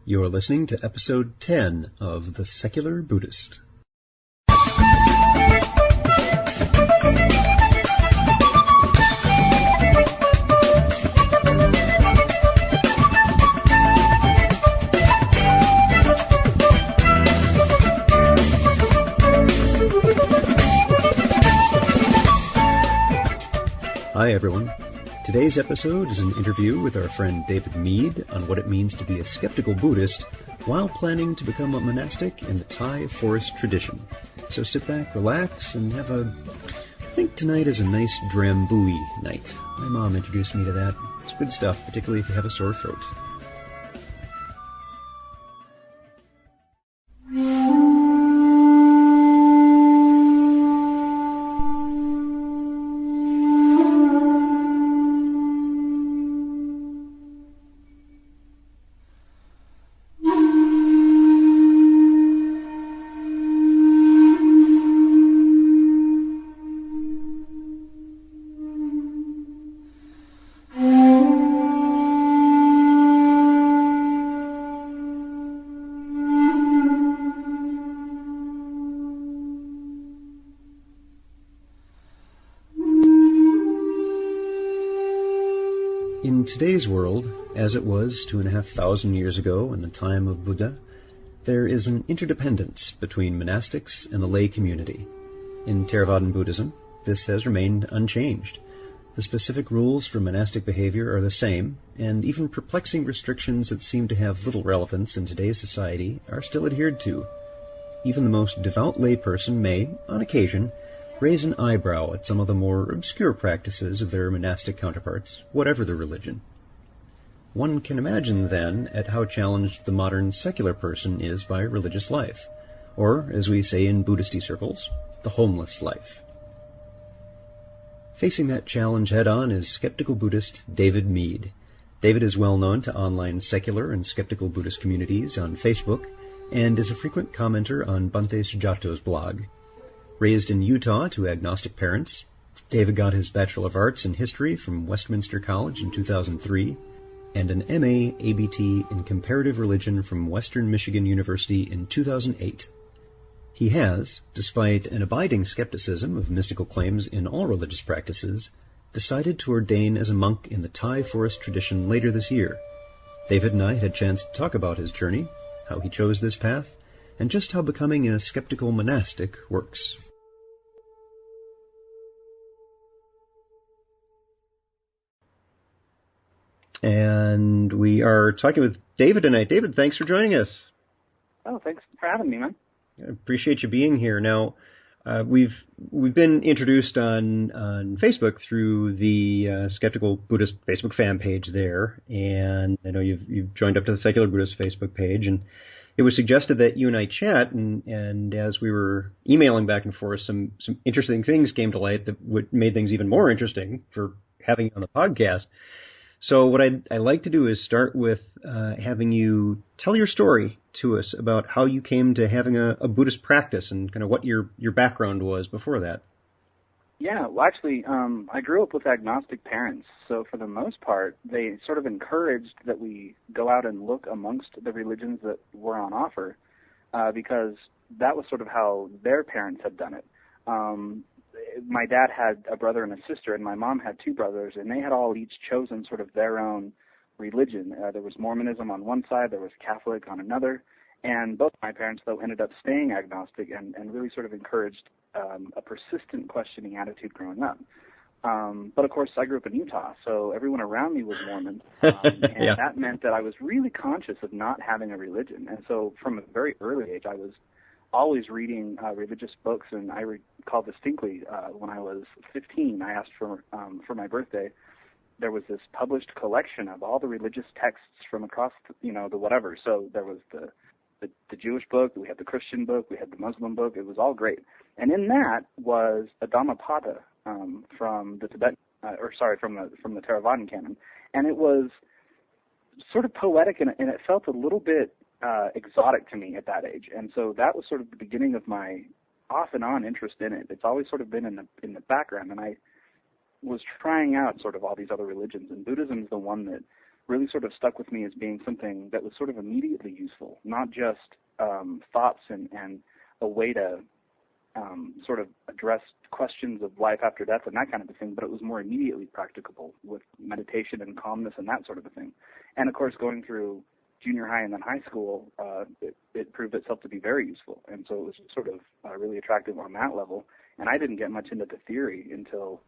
You're listening to episode 10 of The Secular Buddhist. Hi everyone. Today's episode is an interview with our friend David Mead on what it means to be a skeptical Buddhist while planning to become a monastic in the Thai forest tradition. So sit back, relax, and have I think tonight is a nice drambuie night. My mom introduced me to that. It's good stuff, particularly if you have a sore throat. In today's world, as it was 2,500 years ago in the time of Buddha, there is an interdependence between monastics and the lay community. In Theravadan Buddhism, this has remained unchanged. The specific rules for monastic behavior are the same, and even perplexing restrictions that seem to have little relevance in today's society are still adhered to. Even the most devout layperson may, on occasion, raise an eyebrow at some of the more obscure practices of their monastic counterparts, whatever their religion. One can imagine, then, at how challenged the modern secular person is by religious life, or, as we say in Buddhist circles, the homeless life. Facing that challenge head-on is skeptical Buddhist David Mead. David is well known to online secular and skeptical Buddhist communities on Facebook, and is a frequent commenter on Bhante Sujato's blog. Raised in Utah to agnostic parents, David got his Bachelor of Arts in History from Westminster College in 2003 and an MA ABT in Comparative Religion from Western Michigan University in 2008. He has, despite an abiding skepticism of mystical claims in all religious practices, decided to ordain as a monk in the Thai forest tradition later this year. David and I had a chance to talk about his journey, how he chose this path, and just how becoming a skeptical monastic works. And we are talking with David tonight. David, thanks for joining us. Oh, thanks for having me, man. I appreciate you being here. Now, we've been introduced on Facebook through the Skeptical Buddhist Facebook fan page there, and I know you've joined up to the Secular Buddhist Facebook page, and it was suggested that you and I chat, and as we were emailing back and forth, some interesting things came to light that made things even more interesting for having you on the podcast. So what I like to do is start with having you tell your story to us about how you came to having a Buddhist practice and kind of what your background was before that. Yeah, well, actually, I grew up with agnostic parents, so for the most part, they sort of encouraged that we go out and look amongst the religions that were on offer, because that was sort of how their parents had done it. My dad had a brother and a sister, and my mom had two brothers, and they had all each chosen sort of their own religion. There was Mormonism on one side, there was Catholic on another, and both my parents, though, ended up staying agnostic and really sort of encouraged a persistent questioning attitude growing up. But, of course, I grew up in Utah, so everyone around me was Mormon, and Yeah. that meant that I was really conscious of not having a religion. And so from a very early age, I was always reading religious books, and I recall distinctly when I was 15, I asked for my birthday. There was this published collection of all the religious texts from across, the whatever. So there was the Jewish book, we had the Christian book, we had the Muslim book. It was all great, and in that was a Dhammapada from the from the Theravadan canon, and it was sort of poetic, and it felt a little bit exotic to me at that age, and so that was sort of the beginning of my off and on interest in it. It's always sort of been in the background, and I was trying out sort of all these other religions, and Buddhism is the one that really sort of stuck with me as being something that was sort of immediately useful, not just thoughts and a way to sort of address questions of life after death and that kind of a thing, but it was more immediately practicable with meditation and calmness and that sort of a thing. And of course, going through junior high and then high school, it proved itself to be very useful. And so it was sort of really attractive on that level. And I didn't get much into the theory until,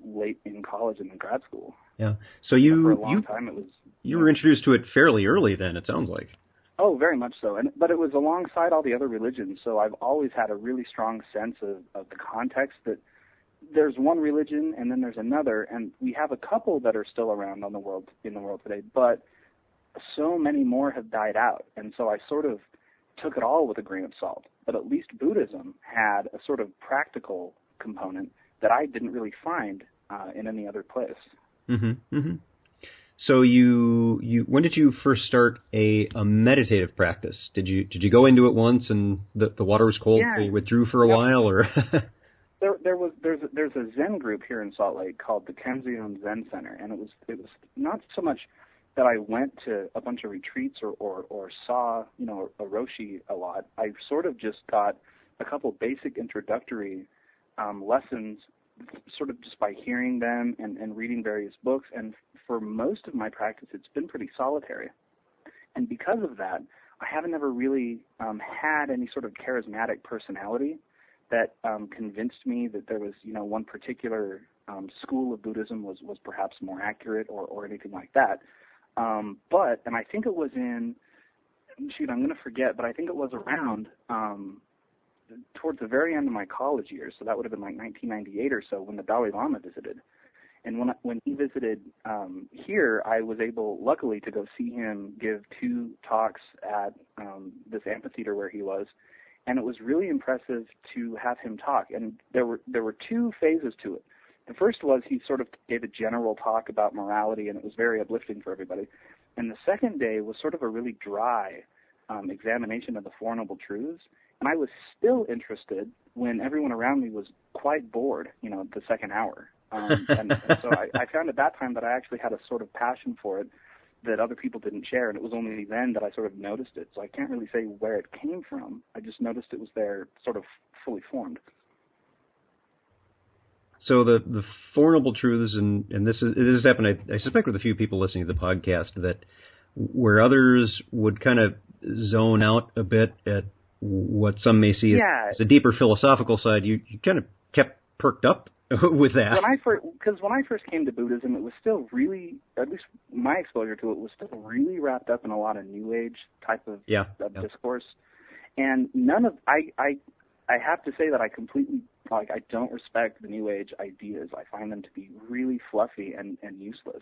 late in college and in grad school. Yeah. So for a long time it was... You were introduced to it fairly early then, it sounds like. Oh, very much so. But it was alongside all the other religions, so I've always had a really strong sense of the context that there's one religion and then there's another, and we have a couple that are still around in the world today, but so many more have died out. And so I sort of took it all with a grain of salt. But at least Buddhism had a sort of practical component that I didn't really find in any other place. Mm-hmm. Mm-hmm. So you when did you first start a meditative practice? Did you go into it once and the water was cold, yeah. so you withdrew for a while, or? There's a Zen group here in Salt Lake called the Kenzion Zen Center, and it was not so much that I went to a bunch of retreats or saw a Roshi a lot. I sort of just got a couple basic introductory lessons, sort of just by hearing them and reading various books. And for most of my practice, it's been pretty solitary. And because of that, I haven't ever really had any sort of charismatic personality that convinced me that there was, one particular school of Buddhism was perhaps more accurate or anything like that. And I think it was I'm going to forget, but I think it was around towards the very end of my college years, so that would have been like 1998 or so, when the Dalai Lama visited. And when he visited here, I was able, luckily, to go see him give 2 talks at this amphitheater where he was, and it was really impressive to have him talk. And there were 2 phases to it. The first was he sort of gave a general talk about morality, and it was very uplifting for everybody. And the second day was sort of a really dry examination of the Four Noble Truths. And I was still interested when everyone around me was quite bored, the second hour. And so I found at that time that I actually had a sort of passion for it that other people didn't share, and it was only then that I sort of noticed it. So I can't really say where it came from. I just noticed it was there, sort of fully formed. So the Four Noble Truths, and this has happened, I suspect, with a few people listening to the podcast, that where others would kind of zone out a bit at what some may see as a deeper philosophical side, you kind of kept perked up with that. When I first came to Buddhism, it was still really, at least my exposure to it was still really wrapped up in a lot of New Age type of discourse, and none of I have to say that I completely I don't respect the New Age ideas. I find them to be really fluffy and useless.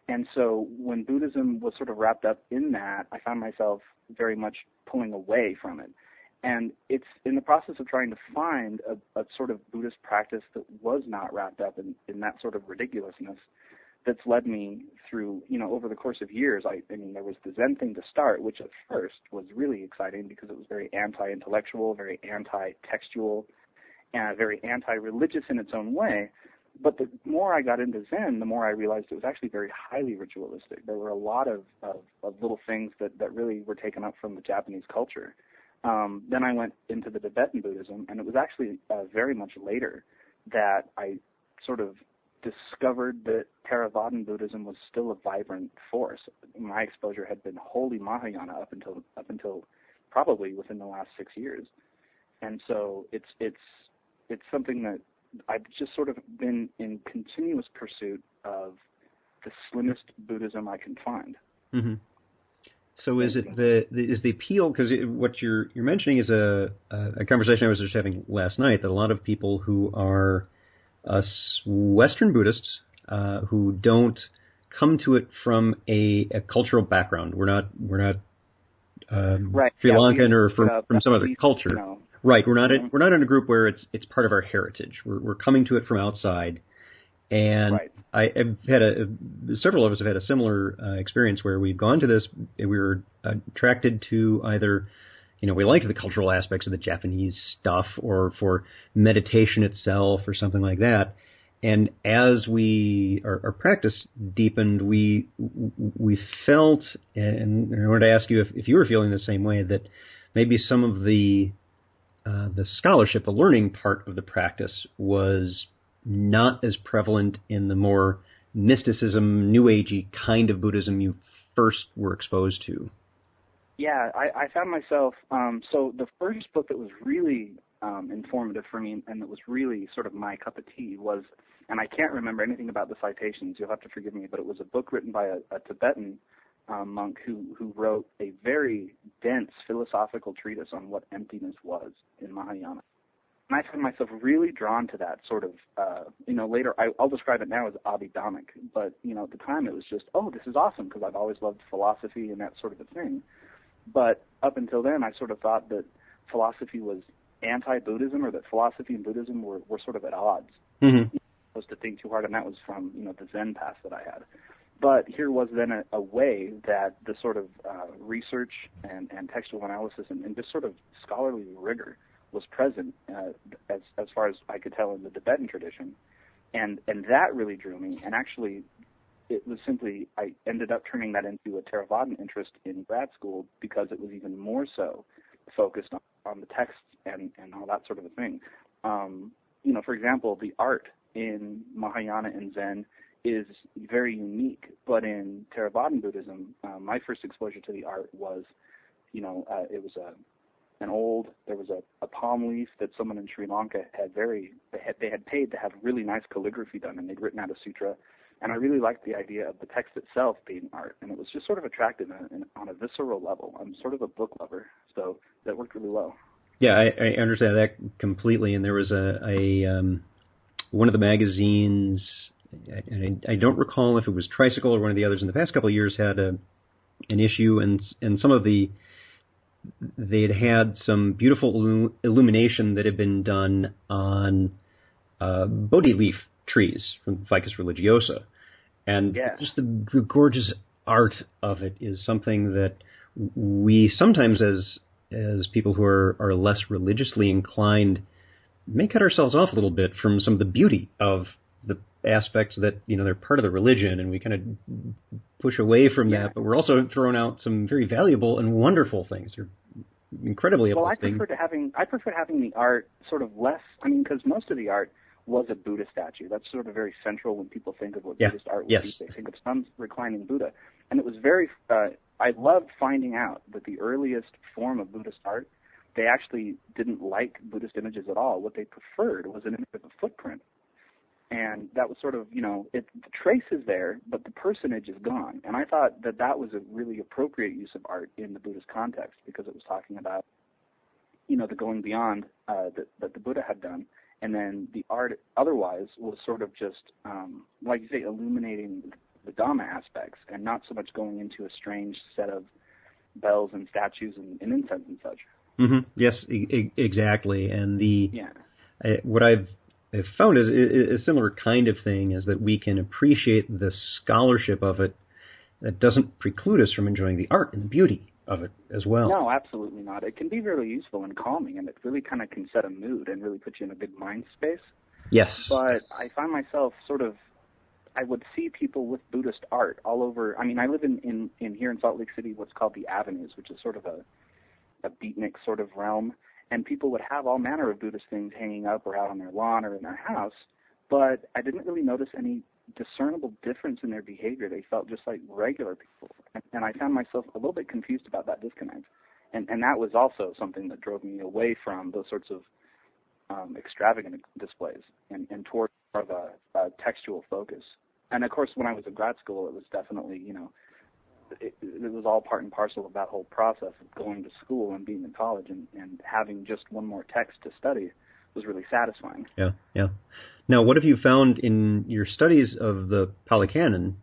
And so when Buddhism was sort of wrapped up in that, I found myself very much pulling away from it. And it's in the process of trying to find a sort of Buddhist practice that was not wrapped up in that sort of ridiculousness that's led me through, over the course of years. I mean, there was the Zen thing to start, which at first was really exciting because it was very anti-intellectual, very anti-textual, and very anti-religious in its own way. But the more I got into Zen, the more I realized it was actually very highly ritualistic. There were a lot of little things that really were taken up from the Japanese culture. Then I went into the Tibetan Buddhism, and it was actually very much later that I sort of discovered that Theravadan Buddhism was still a vibrant force. My exposure had been wholly Mahayana up until probably within the last 6 years, and so it's something that I've just sort of been in continuous pursuit of the slimmest Buddhism I can find. Mm-hmm. So is it the appeal, because what you're mentioning is a conversation I was just having last night, that a lot of people who are Western Buddhists who don't come to it from a cultural background. We're not Sri Lankan or from some other culture. Right. We're not in a group where it's part of our heritage. We're coming to it from outside. And I've had several of us have had a similar experience where we've gone to this, we were attracted to either, we liked the cultural aspects of the Japanese stuff, or for meditation itself or something like that. and as our practice deepened, we felt, and I wanted to ask you if you were feeling the same way, that maybe some of the scholarship, the learning part of the practice was not as prevalent in the more mysticism, New Agey kind of Buddhism you first were exposed to. Yeah, I found myself, so the first book that was really informative for me and that was really sort of my cup of tea was, and I can't remember anything about the citations, you'll have to forgive me, but it was a book written by a Tibetan monk who wrote a very dense philosophical treatise on what emptiness was in Mahayana. And I found myself really drawn to that sort of, later, I'll describe it now as Abhidhammic, but, at the time it was just, oh, this is awesome, because I've always loved philosophy and that sort of a thing. But up until then, I sort of thought that philosophy was anti-Buddhism, or that philosophy and Buddhism were sort of at odds. Mm-hmm. I was to think too hard, and that was from, the Zen path that I had. But here was then a way that the sort of research and textual analysis and just sort of scholarly rigor was present as far as I could tell in the Tibetan tradition. And that really drew me. And actually, it was simply, I ended up turning that into a Theravadan interest in grad school because it was even more so focused on the texts and all that sort of a thing. For example, the art in Mahayana and Zen is very unique, but in Theravadan Buddhism, my first exposure to the art was, it was there was a palm leaf that someone in Sri Lanka they had paid to have really nice calligraphy done, and they'd written out a sutra, and I really liked the idea of the text itself being art, and it was just sort of attractive on a visceral level. I'm sort of a book lover, so that worked really well. Yeah, I understand that completely, and there was a one of the magazines, and I don't recall if it was Tricycle or one of the others in the past couple of years, had an issue, and some of they'd had some beautiful illumination that had been done on Bodhi leaf trees from Ficus religiosa. And just the gorgeous art of it is something that we sometimes, as people who are less religiously inclined, may cut ourselves off a little bit from some of the beauty of the aspects that, they're part of the religion, and we kind of push away from that, but we're also throwing out some very valuable and wonderful things. They're incredibly uplifting. Well, I prefer having the art sort of less, because most of the art was a Buddha statue. That's sort of very central when people think of what Buddhist art would be. They think of some reclining Buddha. And it was very, I loved finding out that the earliest form of Buddhist art, they actually didn't like Buddhist images at all. What they preferred was an image of a footprint. And that was sort of, the trace is there, but the personage is gone. And I thought that was a really appropriate use of art in the Buddhist context, because it was talking about, the going beyond that the Buddha had done. And then the art otherwise was sort of just, like you say, illuminating the Dhamma aspects, and not so much going into a strange set of bells and statues and incense and such. Mm-hmm. Yes, exactly. And what I've found is a similar kind of thing, is that we can appreciate the scholarship of it. That doesn't preclude us from enjoying the art and the beauty of it as well. No, absolutely not. It can be really useful and calming, and it really kind of can set a mood and really put you in a good mind space. Yes. But I find myself I would see people with Buddhist art all over. I live in here in Salt Lake City, what's called the Avenues, which is sort of a beatnik sort of realm, and people would have all manner of Buddhist things hanging up or out on their lawn or in their house, but I didn't really notice any discernible difference in their behavior. They felt just like regular people, and I found myself a little bit confused about that disconnect, and that was also something that drove me away from those sorts of extravagant displays and toward more of a textual focus. And of course, when I was in grad school, it was definitely, it was all part and parcel of that whole process of going to school and being in college, and having just one more text to study was really satisfying. Yeah. Now, what have you found in your studies of the Pali Canon?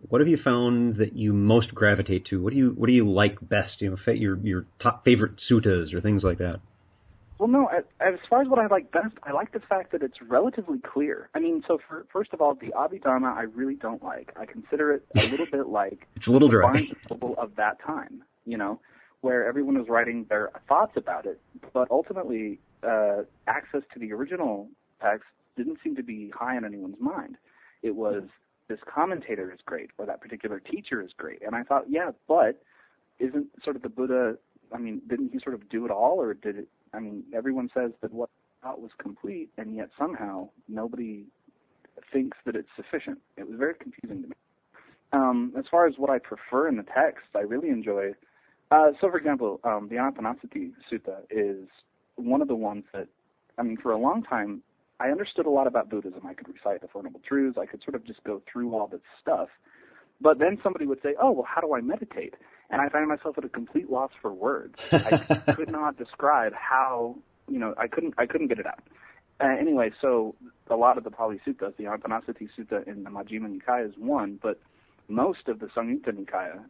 What have you found that you most gravitate to? What do you like best? Your top favorite suttas or things like that. Well, no, as far as what I like best, I like the fact that it's relatively clear. First of all, the Abhidhamma I really don't like. I consider it a little bit like it's a little dry. The Bible of that time, where everyone was writing their thoughts about it, but ultimately access to the original text didn't seem to be high on anyone's mind. It was, this commentator is great, or that particular teacher is great. And I thought, yeah, but isn't sort of the Buddha, I mean, didn't he sort of do it all, or did it, I mean, everyone says that what he thought was complete, and yet somehow nobody thinks that it's sufficient. It was very confusing to me. As far as what I prefer in the text, I really enjoy, so for example, the Anapanasati Sutta is one of the ones that, I mean, for a long time, I understood a lot about Buddhism. I could recite the Four Noble Truths. I could sort of just go through all this stuff. But then somebody would say, oh, well, how do I meditate? And I found myself at a complete loss for words. I could not describe how, you know, I couldn't get it out. Anyway, so a lot of the Pali Suttas, the Anapanasati Sutta in the Majjhima Nikaya is one, but most of the Samyutta Nikaya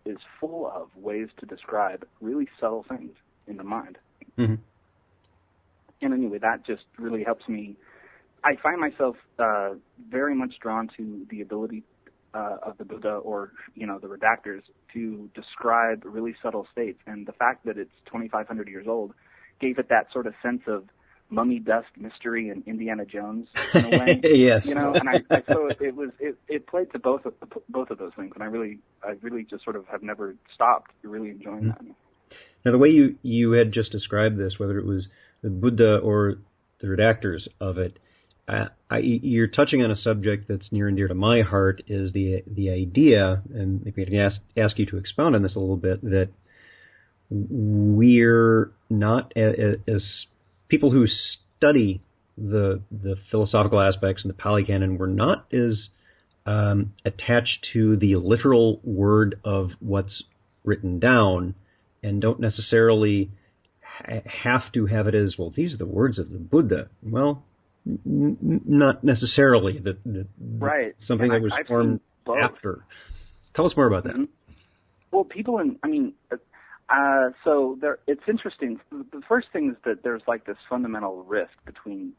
is full of ways to describe really subtle things in the mind. Mm-hmm. And anyway, that just really helps me. I find myself very much drawn to the ability of the Buddha, or, you know, the redactors, to describe really subtle states. And the fact that it's 2,500 years old gave it that sort of sense of mummy dust mystery and Indiana Jones in a way. Yes. You know, and so it played to both of those things, and I really just sort of have never stopped really enjoying that. Now, the way you had just described this, whether it was the Buddha or the redactors of it, you're touching on a subject that's near and dear to my heart, is the idea, and maybe I can ask you to expound on this a little bit, that we're not, as people who study the philosophical aspects in the Pali Canon, we're not as attached to the literal word of what's written down, and don't necessarily have to have it as, well, these are the words of the Buddha. Well, not necessarily. Right. Something that was formed after. Tell us more about that. Mm-hmm. Well, so it's interesting. The first thing is that there's like this fundamental rift between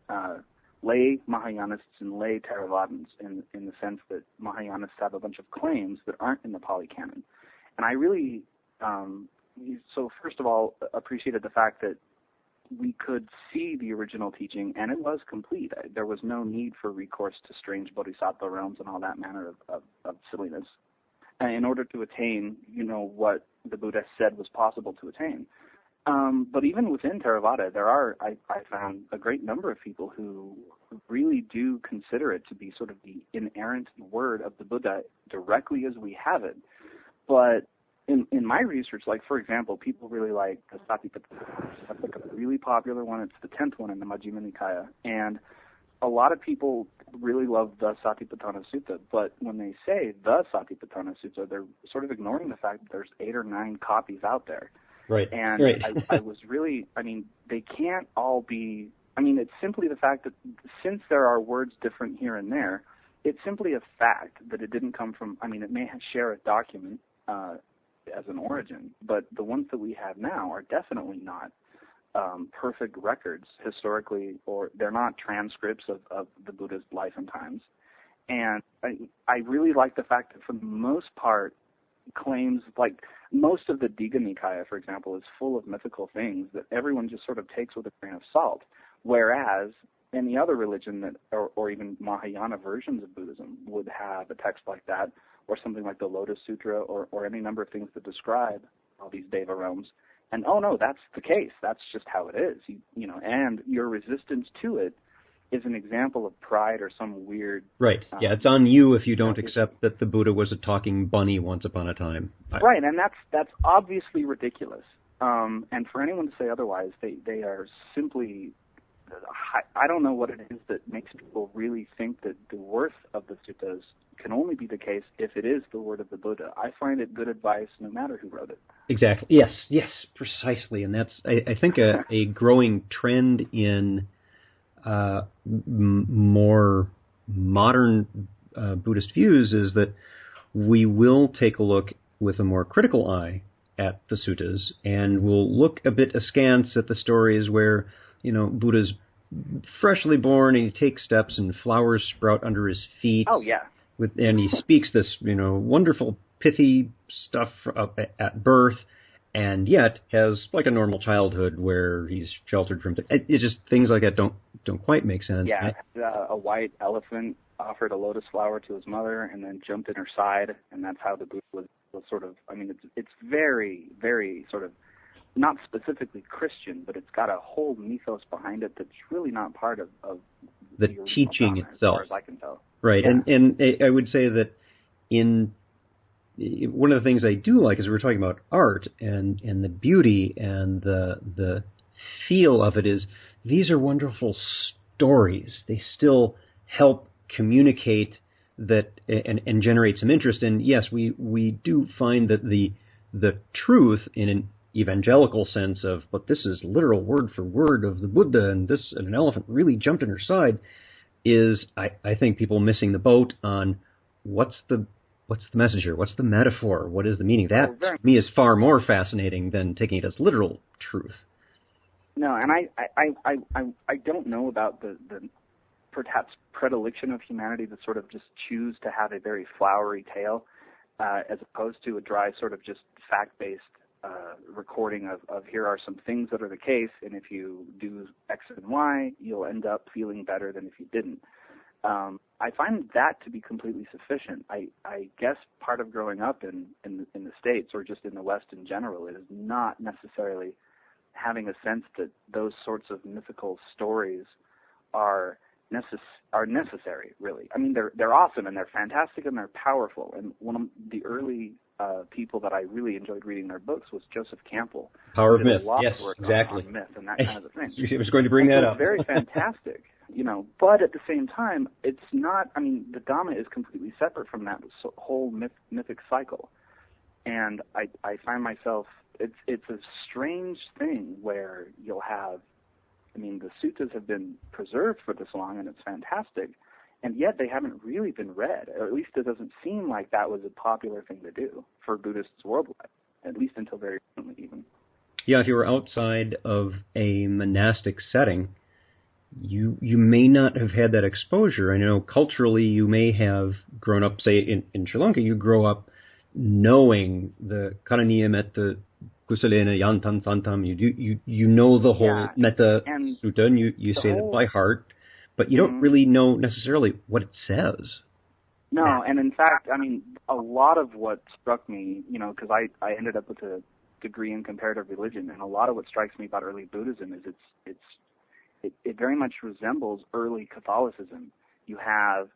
lay Mahayanists and lay Theravadins in the sense that Mahayanists have a bunch of claims that aren't in the Pali Canon. And I really, so first of all, appreciated the fact that we could see the original teaching, and it was complete. There was no need for recourse to strange bodhisattva realms and all that manner of silliness in order to attain, you know, what the Buddha said was possible to attain. But even within Theravada, there are, I found, a great number of people who really do consider it to be sort of the inerrant word of the Buddha directly as we have it. But in my research, like, for example, people really like the Satipatthana. That's like a really popular one. It's the 10th one in the Majjhima Nikaya. And a lot of people really love the Satipatthana Sutta, but when they say the Satipatthana Sutta, they're sort of ignoring the fact that there's 8 or 9 copies out there. Right. And right. I was really, I mean, they can't all be, I mean, it's simply the fact that since there are words different here and there, it's simply a fact that it didn't come from, I mean, it may share a document as an origin, but the ones that we have now are definitely not perfect records historically, or they're not transcripts of the Buddha's life and times. And I really like the fact that for the most part, claims like most of the Digha Nikaya, for example, is full of mythical things that everyone just sort of takes with a grain of salt, whereas any other religion that, or even Mahayana versions of Buddhism would have a text like that, or something like the Lotus Sutra, or any number of things that describe all these Deva realms. And, oh, no, that's the case. That's just how it is. You know, and your resistance to it is an example of pride or some weird... Right. Yeah, it's on you if you don't accept that the Buddha was a talking bunny once upon a time. Right, and that's obviously ridiculous. And for anyone to say otherwise, they are simply... I don't know what it is that makes people really think that the worth of the suttas can only be the case if it is the word of the Buddha. I find it good advice no matter who wrote it. Exactly. Yes, precisely. And that's, I think, a growing trend in more modern Buddhist views is that we will take a look with a more critical eye at the suttas, and we'll look a bit askance at the stories where, you know, Buddha's freshly born and he takes steps and flowers sprout under his feet. Oh, yeah. And he speaks this, you know, wonderful, pithy stuff at birth. and yet has like a normal childhood where he's sheltered from. It's just things like that don't quite make sense. Yeah, a white elephant offered a lotus flower to his mother and then jumped in her side, and that's how the Buddha was sort of. I mean, it's very, very sort of not specifically Christian, but it's got a whole mythos behind it that's really not part of the teaching Dhamma, itself, as far as I can tell. Right, yeah. and I would say that in one of the things I do like is we're talking about art and the beauty and the feel of it is these are wonderful stories. They still help communicate that and generate some interest. And yes, we do find that the truth in an evangelical sense of, but this is literal word for word of the Buddha and an elephant really jumped in her side, is I think people missing the boat on what's the message here? What's the metaphor? What is the meaning? That, to me, is far more fascinating than taking it as literal truth. No, and I don't know about the perhaps predilection of humanity to sort of just choose to have a very flowery tale as opposed to a dry sort of just fact-based recording of here are some things that are the case, and if you do X and Y, you'll end up feeling better than if you didn't. I find that to be completely sufficient. I guess part of growing up in the States or just in the West in general is not necessarily having a sense that those sorts of mythical stories are necessary, really. I mean, they're awesome and they're fantastic and they're powerful. And one of the early people that I really enjoyed reading their books was Joseph Campbell. Power of Myth. Yes, exactly. On myth and that kind of a thing. I was going to bring that up. Very fantastic, But at the same time, it's not. I mean, the Dhamma is completely separate from that whole mythic cycle, and I find myself. It's a strange thing where you'll have. I mean, the suttas have been preserved for this long, and it's fantastic, and yet they haven't really been read, or at least it doesn't seem like that was a popular thing to do for Buddhists worldwide, at least until very recently even. Yeah, if you were outside of a monastic setting, you may not have had that exposure. I know culturally you may have grown up, say, in Sri Lanka, you grow up knowing the Karaniya Metta Kusalena Yantam Santam. You know the whole Metta Sutta, and you say that by heart, but you don't really know necessarily what it says. No, and in fact, I mean, a lot of what struck me, because I ended up with a degree in comparative religion, and a lot of what strikes me about early Buddhism is it very much resembles early Catholicism. You have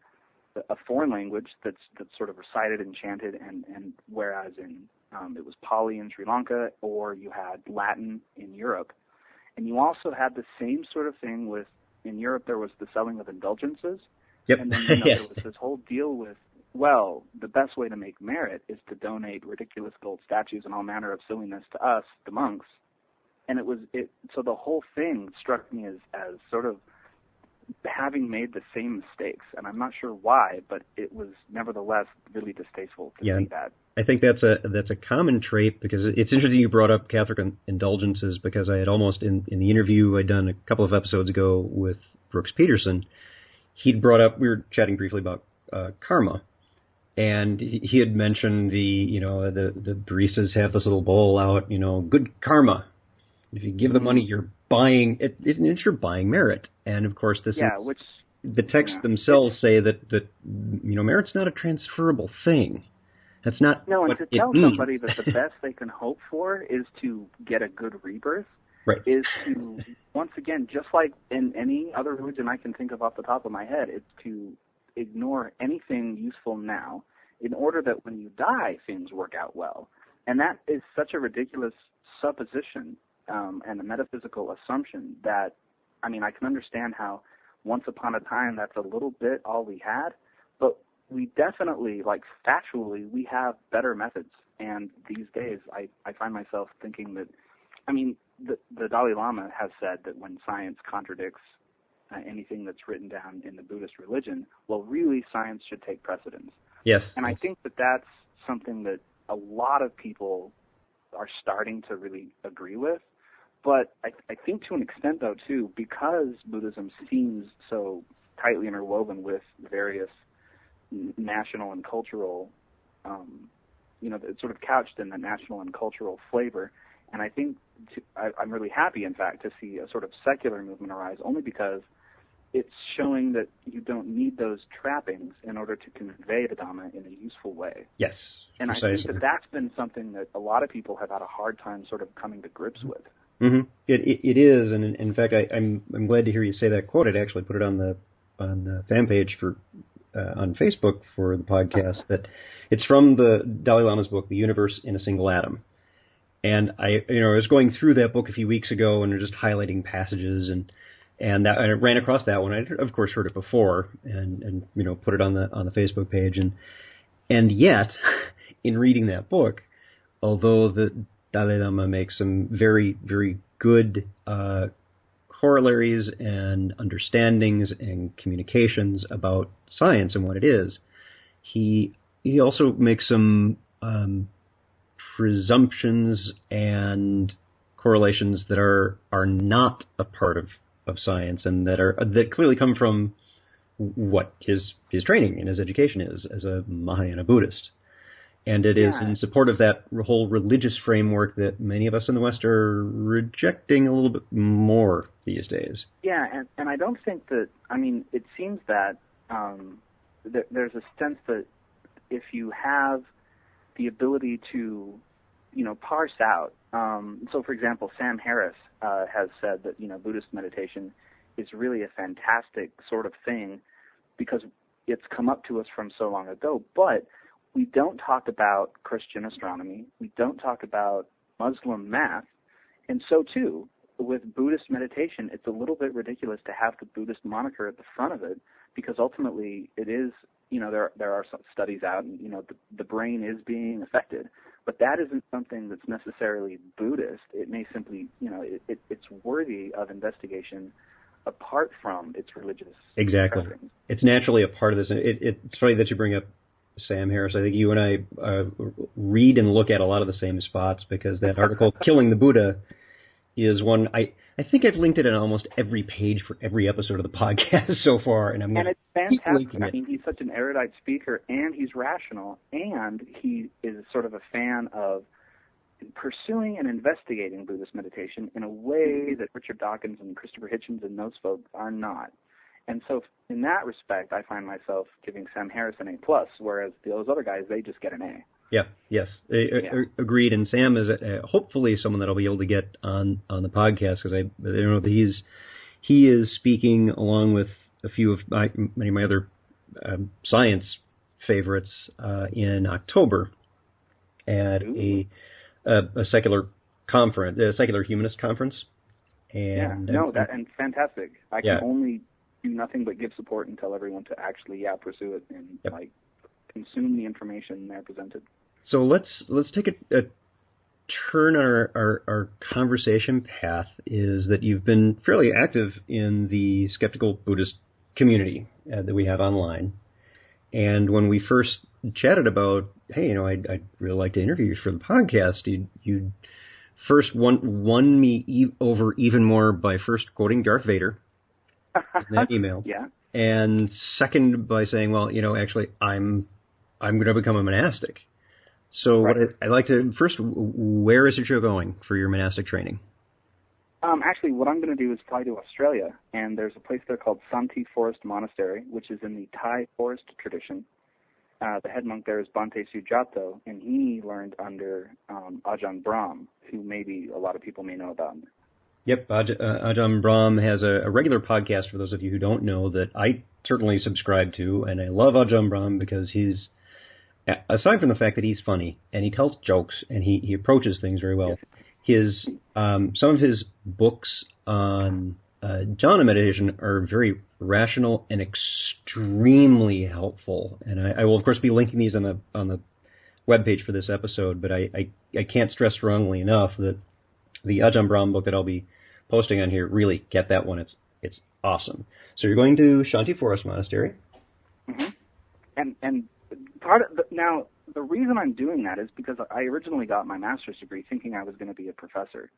a foreign language that's sort of recited and chanted, and whereas in it was Pali in Sri Lanka, or you had Latin in Europe, and you also had the same sort of thing with, in Europe there was the selling of indulgences, and then there was this whole deal with, well, the best way to make merit is to donate ridiculous gold statues and all manner of silliness to us, the monks. And so the whole thing struck me as sort of having made the same mistakes, and I'm not sure why, but it was nevertheless really distasteful to see that. I think that's a common trait, because it's interesting you brought up Catholic indulgences, because I had almost, in the interview I'd done a couple of episodes ago with Brooks Peterson, he'd brought up, we were chatting briefly about karma, and he had mentioned the baristas have this little bowl out, good karma. If you give the money, you're buying it. You're buying merit, and of course, which the texts themselves say that merit's not a transferable thing. That's not. No, what and to tell somebody that the best they can hope for is to get a good rebirth, right, is to once again, just like in any other religion I can think of off the top of my head, it's to ignore anything useful now in order that when you die, things work out well. And that is such a ridiculous supposition. And a metaphysical assumption that, I mean, I can understand how once upon a time that's a little bit all we had, but we definitely, like factually, we have better methods. And these days I find myself thinking that, I mean, the Dalai Lama has said that when science contradicts anything that's written down in the Buddhist religion, well, really science should take precedence. Yes. And I think that that's something that a lot of people are starting to really agree with. But I think to an extent, though, too, because Buddhism seems so tightly interwoven with various national and cultural, it's sort of couched in the national and cultural flavor. And I think I'm really happy, in fact, to see a sort of secular movement arise, only because it's showing that you don't need those trappings in order to convey the Dhamma in a useful way. Yes. And precisely. I think that that's been something that a lot of people have had a hard time sort of coming to grips with. Mm-hmm. It is, and in fact, I'm glad to hear you say that quote. I'd actually put it on the fan page for on Facebook for the podcast. That it's from the Dalai Lama's book, The Universe in a Single Atom. And I was going through that book a few weeks ago and just highlighting passages, and I ran across that one. I of course heard it before, and put it on the Facebook page, and yet in reading that book, although the Dalai Lama makes some very, very good corollaries and understandings and communications about science and what it is, he also makes some presumptions and correlations that are not a part of science, and that clearly come from what his training and his education is as a Mahayana Buddhist. And it is in support of that whole religious framework that many of us in the West are rejecting a little bit more these days. Yeah, and I don't think that, it seems that there's a sense that if you have the ability to, parse out, so for example, Sam Harris has said that, Buddhist meditation is really a fantastic sort of thing because it's come up to us from so long ago, but we don't talk about Christian astronomy. We don't talk about Muslim math. And so, too, with Buddhist meditation, it's a little bit ridiculous to have the Buddhist moniker at the front of it because ultimately it is, there are some studies out and, the brain is being affected. But that isn't something that's necessarily Buddhist. It may simply, it's worthy of investigation apart from its religious preference. It's naturally a part of this. It's funny that you bring up Sam Harris. I think you and I read and look at a lot of the same spots because that article, Killing the Buddha, is one. I think I've linked it on almost every page for every episode of the podcast so far. And it's fantastic. He's such an erudite speaker, and he's rational, and he is sort of a fan of pursuing and investigating Buddhist meditation in a way that Richard Dawkins and Christopher Hitchens and those folks are not. And so in that respect, I find myself giving Sam Harris an A+, whereas those other guys, they just get an A. Yeah, yes, agreed. And Sam is hopefully someone that I'll be able to get on the podcast because I know that he is speaking along with a few of many of my other science favorites in October at a secular conference, a secular humanist conference. And and fantastic. I can only do nothing but give support and tell everyone to actually pursue it and consume the information there presented. So let's take a turn on our conversation path. Is that you've been fairly active in the skeptical Buddhist community that we have online, and when we first chatted about, hey, I'd really like to interview you for the podcast, you first won me over even more by first quoting Darth Vader in that email. Yeah. And second by saying, well, actually, I'm going to become a monastic. So right. I'd like to, first, where is your going for your monastic training? Actually, what I'm going to do is fly to Australia, and there's a place there called Santee Forest Monastery, which is in the Thai forest tradition. The head monk there is Bhante Sujato, and he learned under Ajahn Brahm, who maybe a lot of people may know about. Yep, Ajahn Brahm has a regular podcast, for those of you who don't know, that I certainly subscribe to, and I love Ajahn Brahm because he's, aside from the fact that he's funny, and he tells jokes, and he approaches things very well, some of his books on jhana meditation are very rational and extremely helpful, and I will, of course, be linking these on the webpage for this episode, but I can't stress strongly enough that the Ajahn Brahm book that I'll be posting on here, really get that one. It's awesome. So you're going to Santee Forest Monastery. Mm-hmm. And part of now the reason I'm doing that is because I originally got my master's degree thinking I was going to be a professor,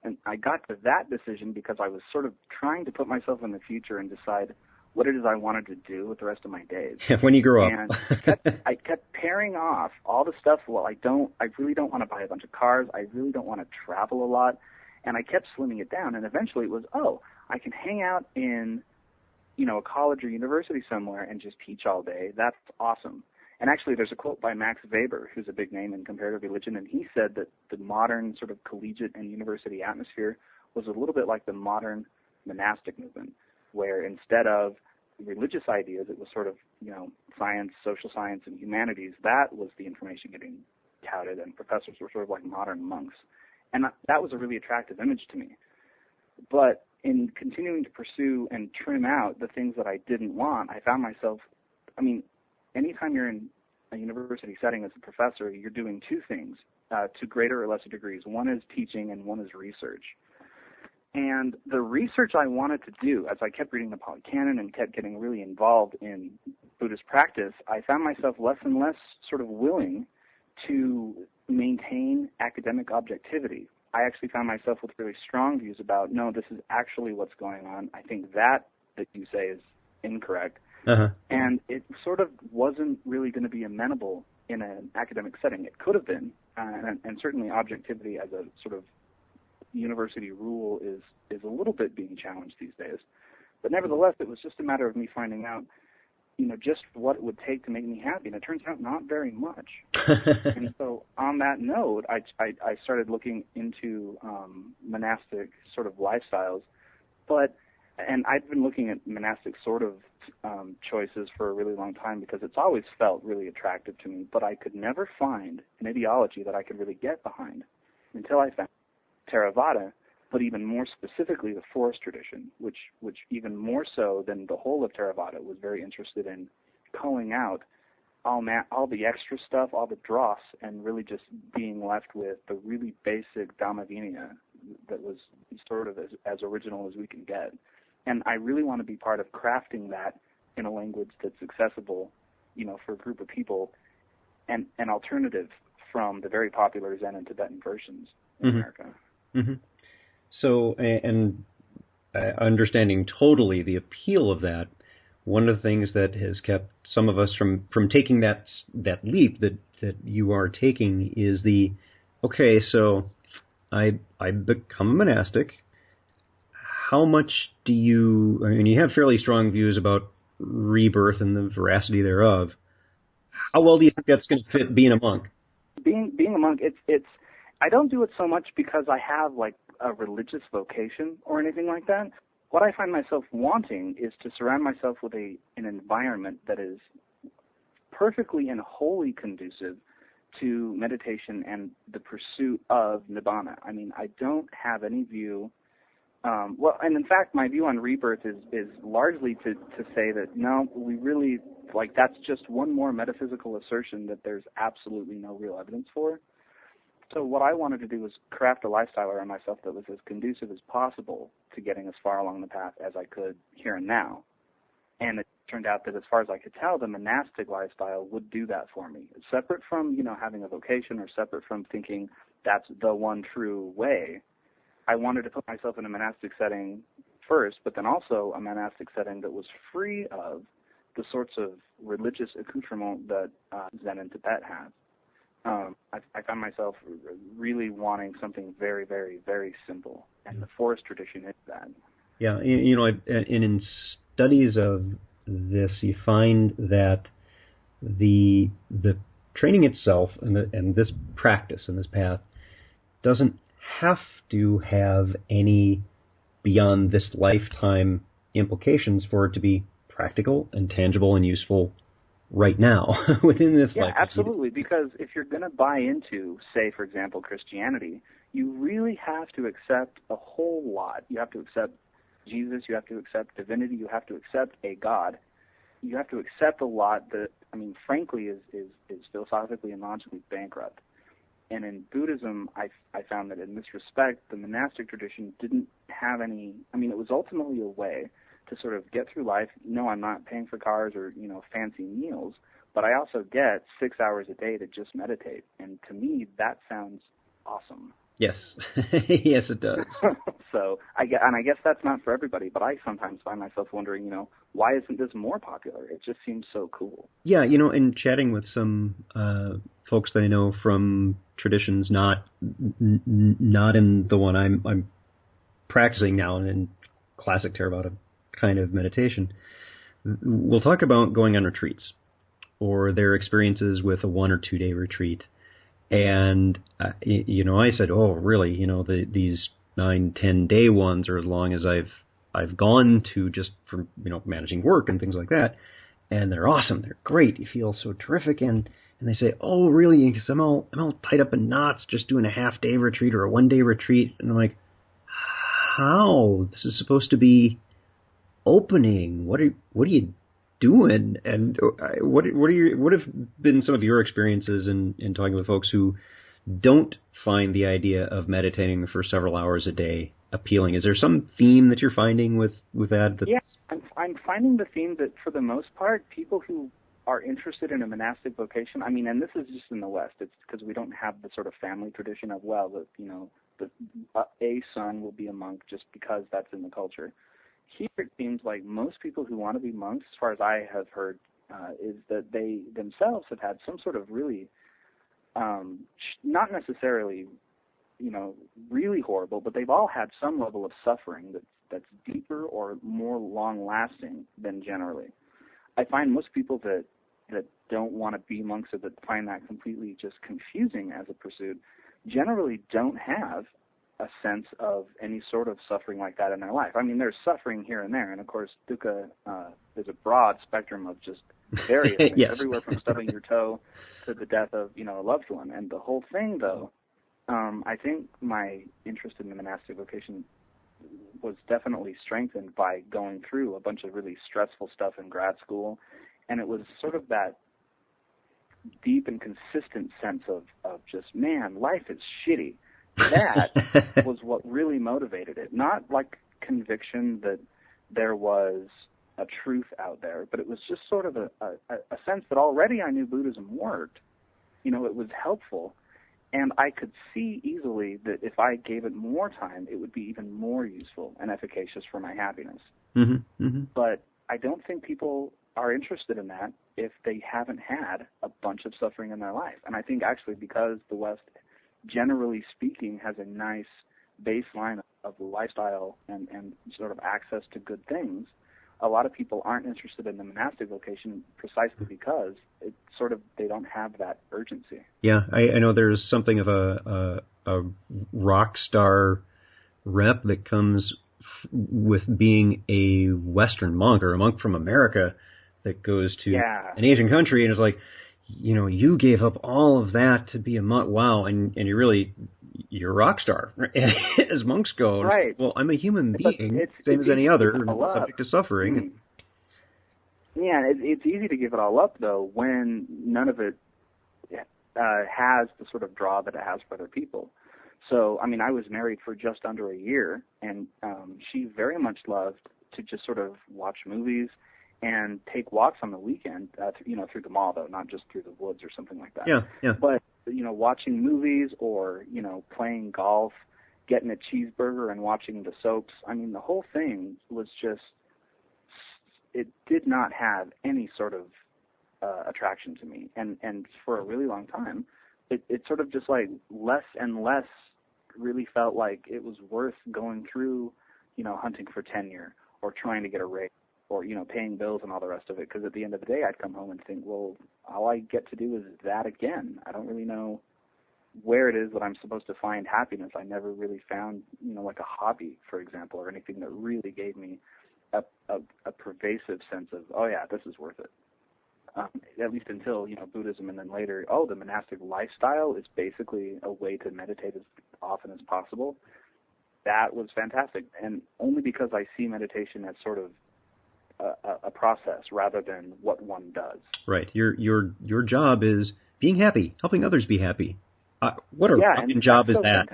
and I got to that decision because I was sort of trying to put myself in the future and decide what it is I wanted to do with the rest of my days. When you grow up. And I kept pairing off all the stuff. Well, I really don't want to buy a bunch of cars. I really don't want to travel a lot. And I kept slimming it down. And eventually it was, I can hang out in, a college or university somewhere and just teach all day. That's awesome. And actually, there's a quote by Max Weber, who's a big name in comparative religion, and he said that the modern sort of collegiate and university atmosphere was a little bit like the modern monastic movement, where instead of religious ideas, it was sort of, science, social science, and humanities. That was the information getting touted, and professors were sort of like modern monks. And that was a really attractive image to me. But in continuing to pursue and trim out the things that I didn't want, I found myself, anytime you're in a university setting as a professor, you're doing two things to greater or lesser degrees. One is teaching and one is research. And the research I wanted to do, as I kept reading the Pali Canon and kept getting really involved in Buddhist practice, I found myself less and less sort of willing to maintain academic objectivity. I actually found myself with really strong views about, no, this is actually what's going on. I think that you say is incorrect. Uh-huh. And it sort of wasn't really going to be amenable in an academic setting. It could have been, and certainly objectivity as a sort of university rule is a little bit being challenged these days. But nevertheless, it was just a matter of me finding out, just what it would take to make me happy. And it turns out not very much. And so on that note, I started looking into monastic sort of lifestyles. And I've been looking at monastic sort of choices for a really long time because it's always felt really attractive to me. But I could never find an ideology that I could really get behind until I found Theravada, but even more specifically the forest tradition, which even more so than the whole of Theravada was very interested in culling out all the extra stuff, all the dross, and really just being left with the really basic Dhamma Vinaya that was sort of as original as we can get. And I really want to be part of crafting that in a language that's accessible, for a group of people, and an alternative from the very popular Zen and Tibetan versions in America. Mm-hmm. So, and understanding totally the appeal of that, one of the things that has kept some of us from taking that leap that you are taking is so I become a monastic. How much do you have fairly strong views about rebirth and the veracity thereof. How well do you think that's going to fit being a monk? Being a monk, it's I don't do it so much because I have like a religious vocation or anything like that. What I find myself wanting is to surround myself with an environment that is perfectly and wholly conducive to meditation and the pursuit of nibbana. I mean, I don't have any view. And in fact, my view on rebirth is largely to say that no, we really that's just one more metaphysical assertion that there's absolutely no real evidence for. So what I wanted to do was craft a lifestyle around myself that was as conducive as possible to getting as far along the path as I could here and now. And it turned out that as far as I could tell, the monastic lifestyle would do that for me. Separate from, having a vocation or separate from thinking that's the one true way, I wanted to put myself in a monastic setting first, but then also a monastic setting that was free of the sorts of religious accoutrement that Zen and Tibet have. I found myself really wanting something very, very, very simple, and the forest tradition is that. Yeah, in studies of this, you find that the training itself and this practice and this path doesn't have to have any beyond this lifetime implications for it to be practical and tangible and useful right now within this life. Yeah, absolutely, because if you're going to buy into, say, for example, Christianity, you really have to accept a whole lot. You have to accept Jesus, you have to accept divinity, you have to accept a God. You have to accept a lot that, frankly, is philosophically and logically bankrupt. And in Buddhism, I found that in this respect, the monastic tradition didn't have any, it was ultimately a way to sort of get through life. No, I'm not paying for cars or, fancy meals, but I also get 6 hours a day to just meditate. And to me, that sounds awesome. Yes. Yes, it does. So I guess that's not for everybody, but I sometimes find myself wondering, why isn't this more popular? It just seems so cool. Yeah, in chatting with some folks that I know from traditions not in the one I'm practicing now in classic Theravada kind of meditation, we'll talk about going on retreats or their experiences with a 1 or 2 day retreat. And, I said, oh, really, these 9, 10 day ones are as long as I've gone to just for, managing work and things like that. And they're awesome. They're great. You feel so terrific. And they say, oh, really? Because I'm all tied up in knots just doing a half-day retreat or a 1 day retreat. And I'm like, how? This is supposed to be opening. What are you doing? And what have been some of your experiences in talking with folks who don't find the idea of meditating for several hours a day appealing? Is there some theme that you're finding with that? Yeah, I'm finding the theme that for the most part, people who are interested in a monastic vocation, and this is just in the West. It's because we don't have the sort of family tradition of, a son will be a monk just because that's in the culture. Here it seems like most people who want to be monks, as far as I have heard, is that they themselves have had some sort of really, not necessarily, really horrible, but they've all had some level of suffering that's deeper or more long-lasting than generally. I find most people that don't want to be monks or that find that completely just confusing as a pursuit generally don't have a sense of any sort of suffering like that in their life. There's suffering here and there, and of course, dukkha, there's a broad spectrum of just various things, yes. everywhere from stubbing your toe to the death of, a loved one. And the whole thing, though, I think my interest in the monastic vocation was definitely strengthened by going through a bunch of really stressful stuff in grad school, and it was sort of that deep and consistent sense of just, man, life is shitty. That was what really motivated it. Not like conviction that there was a truth out there, but it was just sort of a sense that already I knew Buddhism worked. It was helpful, and I could see easily that if I gave it more time, it would be even more useful and efficacious for my happiness. Mm-hmm, mm-hmm. But I don't think people are interested in that if they haven't had a bunch of suffering in their life. And I think actually because the West, generally speaking, has a nice baseline of lifestyle and sort of access to good things, a lot of people aren't interested in the monastic vocation precisely because it's sort of, they don't have that urgency. Yeah, I know there's something of a rock star rep that comes with being a Western monk or a monk from America that goes to an Asian country and is like, you gave up all of that to be a monk. Wow. And you're a rock star, as monks go. Right. Well, I'm a human being, same as any other, subject to suffering. Yeah, it's easy to give it all up, though, when none of it has the sort of draw that it has for other people. So, I was married for just under a year, and she very much loved to just sort of watch movies and take walks on the weekend, through the mall, though, not just through the woods or something like that. Yeah. But, watching movies or, playing golf, getting a cheeseburger and watching the soaps, the whole thing was just, it did not have any sort of attraction to me. And for a really long time, it sort of just like less and less really felt like it was worth going through, hunting for tenure or trying to get a raise or, paying bills and all the rest of it. Because at the end of the day, I'd come home and think, well, all I get to do is that again. I don't really know where it is that I'm supposed to find happiness. I never really found, like a hobby, for example, or anything that really gave me a pervasive sense of, oh yeah, this is worth it. At least until, Buddhism, and then later, the monastic lifestyle is basically a way to meditate as often as possible. That was fantastic. And only because I see meditation as sort of a process rather than what one does. Right. Your job is being happy, helping others be happy. What a fucking job is that?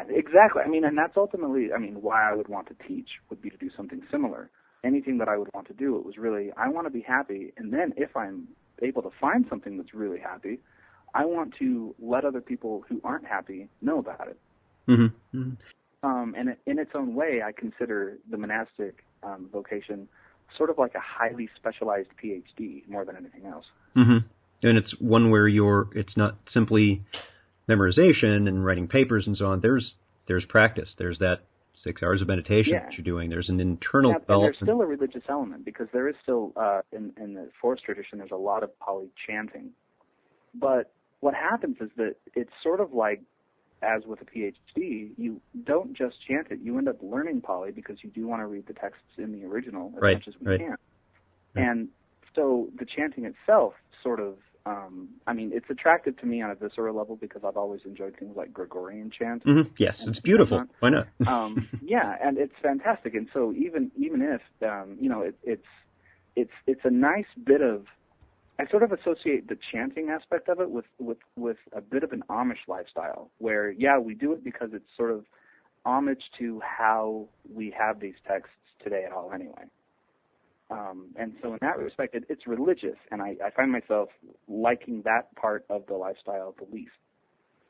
Exactly. And that's ultimately, why I would want to teach would be to do something similar. Anything that I would want to do, it was really, I want to be happy, and then if I'm able to find something that's really happy, I want to let other people who aren't happy know about it. Mm-hmm. Mm-hmm. And in its own way, I consider the monastic vocation sort of like a highly specialized PhD more than anything else. Mm-hmm. And it's one where it's not simply memorization and writing papers and so on. There's practice. There's that 6 hours of meditation that you're doing. There's an internal development. And there's still a religious element, because there is still, in the forest tradition, there's a lot of Pali chanting. But what happens is that it's sort of like, as with a PhD, you don't just chant it. You end up learning Pali because you do want to read the texts in the original as much as we can. Right. And so the chanting itself sort of, it's attractive to me on a visceral level because I've always enjoyed things like Gregorian chant. Mm-hmm. Yes, it's beautiful. Why not? Yeah, and it's fantastic. And so even if it's a nice bit of, I sort of associate the chanting aspect of it with a bit of an Amish lifestyle, where we do it because it's sort of homage to how we have these texts today at all anyway. And so in that respect, it's religious, and I find myself liking that part of the lifestyle the least.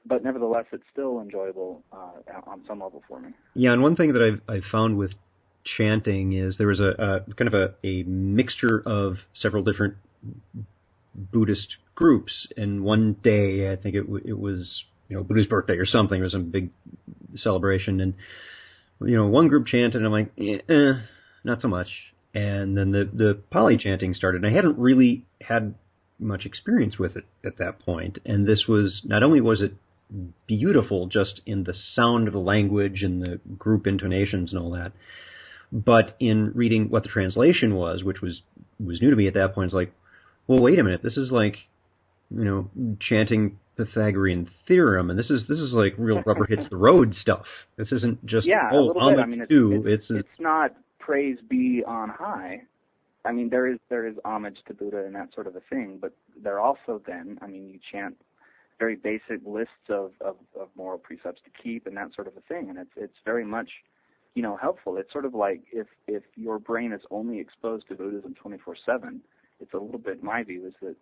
But nevertheless, it's still enjoyable on some level for me. Yeah, and one thing that I've found with chanting is there was a kind of a mixture of several different Buddhist groups, and one day, I think it was Buddha's birthday or something, it was a big celebration, and one group chanted, and I'm like, not so much. And then the Pali chanting started, and I hadn't really had much experience with it at that point. And this was, not only was it beautiful just in the sound of the language and the group intonations and all that, but in reading what the translation was, which was new to me at that point, it's like, well, wait a minute, this is like, chanting Pythagorean theorem, and this is like real rubber hits the road stuff. This isn't just, a little bit. It's not praise be on high. There is homage to Buddha and that sort of a thing, but there also then, you chant very basic lists of moral precepts to keep and that sort of a thing, and it's very much, helpful. It's sort of like if your brain is only exposed to Buddhism 24/7, it's a little bit, my view is that,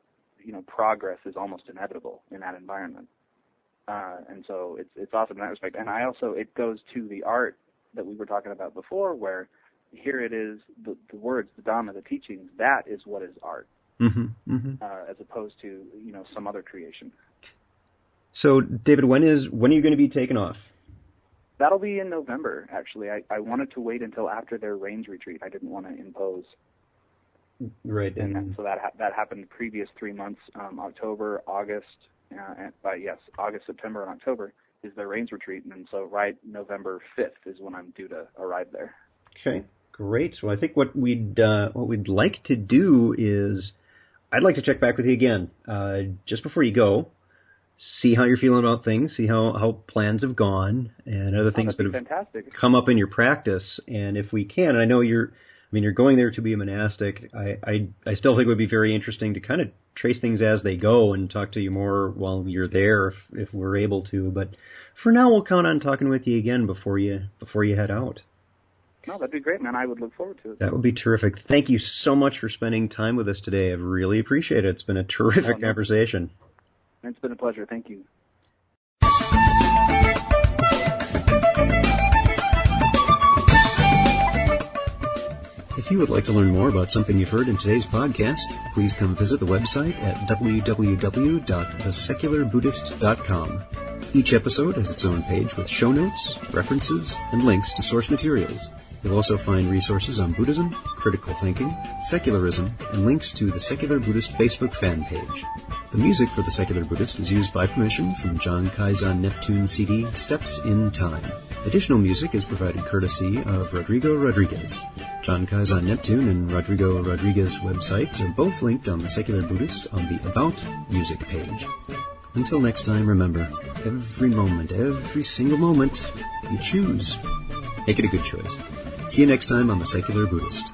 progress is almost inevitable in that environment. And so it's awesome in that respect. And it goes to the art that we were talking about before, where here it is, the words, the Dhamma, the teachings, that is what is art, as opposed to, some other creation. So, David, when are you going to be taken off? That'll be in November, actually. I wanted to wait until after their rains retreat. I didn't want to impose. Right. And so that happened the previous 3 months, October, August, August, September, and October is their rains retreat. And so November 5th is when I'm due to arrive there. Okay. Great. So I think what we'd like to do is, I'd like to check back with you again just before you go, see how you're feeling about things, see how plans have gone, and other things that have come up in your practice. And if we can, and I know you're going there to be a monastic. I still think it would be very interesting to kind of trace things as they go and talk to you more while you're there if we're able to. But for now, we'll count on talking with you again before you head out. No, that'd be great, man. I would look forward to it. That would be terrific. Thank you so much for spending time with us today. I really appreciate it. It's been a terrific conversation. It's been a pleasure. Thank you. If you would like to learn more about something you've heard in today's podcast, please come visit the website at www.thesecularbuddhist.com. Each episode has its own page with show notes, references, and links to source materials. You'll also find resources on Buddhism, critical thinking, secularism, and links to the Secular Buddhist Facebook fan page. The music for The Secular Buddhist is used by permission from John Kaizan Neptune CD, Steps in Time. Additional music is provided courtesy of Rodrigo Rodriguez. John Kaizan Neptune and Rodrigo Rodriguez websites are both linked on The Secular Buddhist on the About Music page. Until next time, remember, every moment, every single moment, you choose. Make it a good choice. See you next time on The Secular Buddhist.